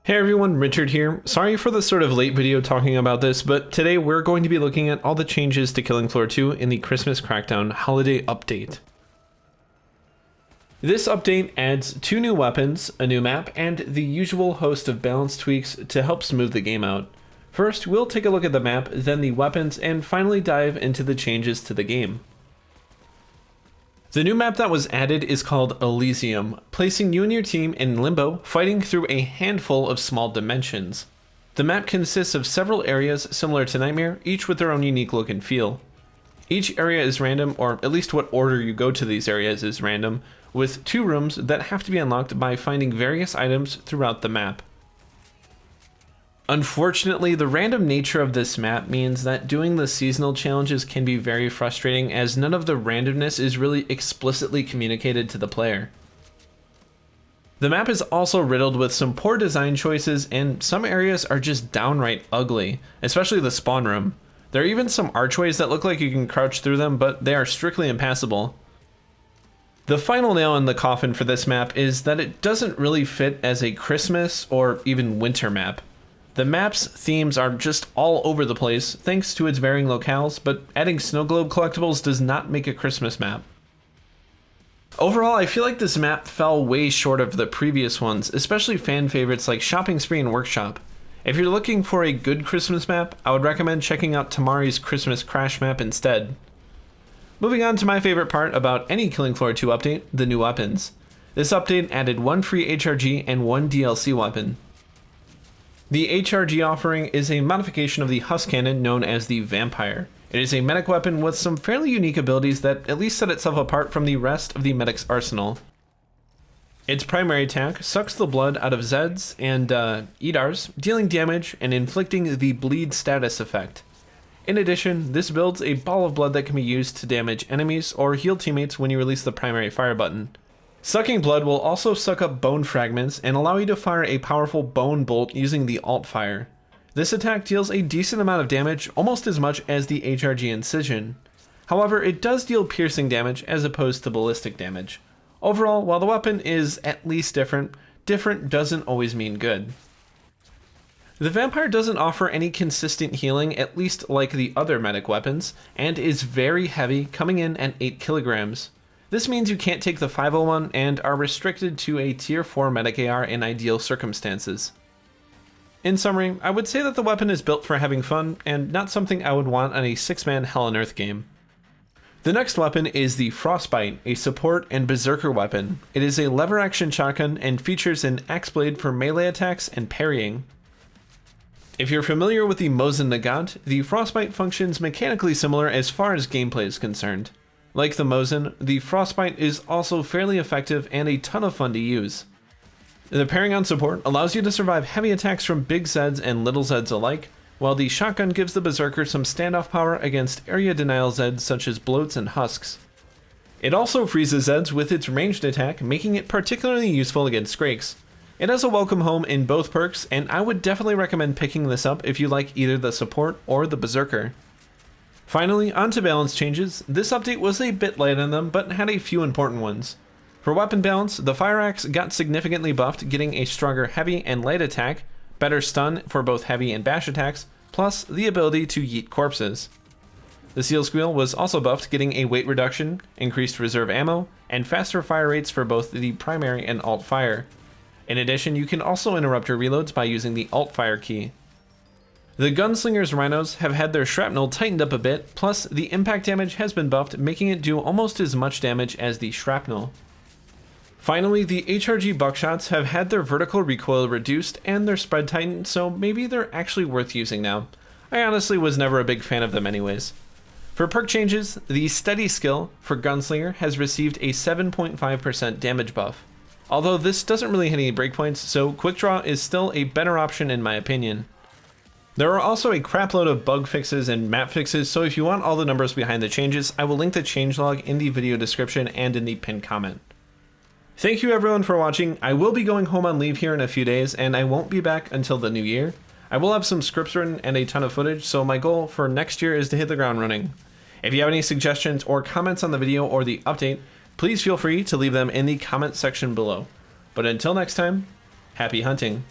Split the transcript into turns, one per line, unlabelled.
Hey everyone, Richard here. Sorry for the sort of late video talking about this, but today we're going to be looking at all the changes to Killing Floor 2 in the Christmas Crackdown Holiday Update. This update adds 2 new weapons, a new map, and the usual host of balance tweaks to help smooth the game out. First, we'll take a look at the map, then the weapons, and finally dive into the changes to the game. The new map that was added is called Elysium, placing you and your team in limbo, fighting through a handful of small dimensions. The map consists of several areas similar to Nightmare, each with their own unique look and feel. Each area is random, or at least what order you go to these areas is random, with 2 rooms that have to be unlocked by finding various items throughout the map. Unfortunately, the random nature of this map means that doing the seasonal challenges can be very frustrating, as none of the randomness is really explicitly communicated to the player. The map is also riddled with some poor design choices, and some areas are just downright ugly, especially the spawn room. There are even some archways that look like you can crouch through them, but they are strictly impassable. The final nail in the coffin for this map is that it doesn't really fit as a Christmas or even winter map. The map's themes are just all over the place thanks to its varying locales, but adding snow globe collectibles does not make a Christmas map. Overall, I feel like this map fell way short of the previous ones, especially fan favorites like Shopping Spree and Workshop. If you're looking for a good Christmas map, I would recommend checking out Tamari's Christmas Crash map instead. Moving on to my favorite part about any Killing Floor 2 update, the new weapons. This update added 1 free HRG and 1 DLC weapon. The HRG offering is a modification of the Husk Cannon known as the Vampire. It is a medic weapon with some fairly unique abilities that at least set itself apart from the rest of the medic's arsenal. Its primary attack sucks the blood out of Zeds and Edars, dealing damage and inflicting the bleed status effect. In addition, this builds a ball of blood that can be used to damage enemies or heal teammates when you release the primary fire button. Sucking blood will also suck up bone fragments and allow you to fire a powerful bone bolt using the alt fire. This attack deals a decent amount of damage, almost as much as the HRG Incision. However, it does deal piercing damage as opposed to ballistic damage. Overall, while the weapon is at least different, different doesn't always mean good. The Vampire doesn't offer any consistent healing, at least like the other medic weapons, and is very heavy, coming in at 8 kilograms. This means you can't take the 501 and are restricted to a tier 4 medic AR in ideal circumstances. In summary, I would say that the weapon is built for having fun and not something I would want on a 6-man Hell on Earth game. The next weapon is the Frostbite, a support and berserker weapon. It is a lever action shotgun and features an axe blade for melee attacks and parrying. If you're familiar with the Mosin Nagant, the Frostbite functions mechanically similar as far as gameplay is concerned. Like the Mosin, the Frostbite is also fairly effective and a ton of fun to use. The parrying on support allows you to survive heavy attacks from big Zeds and little Zeds alike, while the shotgun gives the Berserker some standoff power against area denial Zeds such as bloats and husks. It also freezes Zeds with its ranged attack, making it particularly useful against Skrakes. It has a welcome home in both perks, and I would definitely recommend picking this up if you like either the support or the Berserker. Finally, on to balance changes. This update was a bit light on them, but had a few important ones. For weapon balance, the Fire Axe got significantly buffed, getting a stronger heavy and light attack, better stun for both heavy and bash attacks, plus the ability to yeet corpses. The Seal Squeal was also buffed, getting a weight reduction, increased reserve ammo, and faster fire rates for both the primary and alt fire. In addition, you can also interrupt your reloads by using the alt fire key. The Gunslinger's Rhinos have had their shrapnel tightened up a bit, plus the impact damage has been buffed, making it do almost as much damage as the shrapnel. Finally, the HRG Buckshots have had their vertical recoil reduced and their spread tightened, so maybe they're actually worth using now. I honestly was never a big fan of them anyways. For perk changes, the Steady skill for Gunslinger has received a 7.5% damage buff. Although this doesn't really hit any breakpoints, so Quick Draw is still a better option in my opinion. There are also a crapload of bug fixes and map fixes, so if you want all the numbers behind the changes, I will link the changelog in the video description and in the pinned comment. Thank you everyone for watching. I will be going home on leave here in a few days, and I won't be back until the new year. I will have some scripts written and a ton of footage, so my goal for next year is to hit the ground running. If you have any suggestions or comments on the video or the update, please feel free to leave them in the comment section below. But until next time, happy hunting.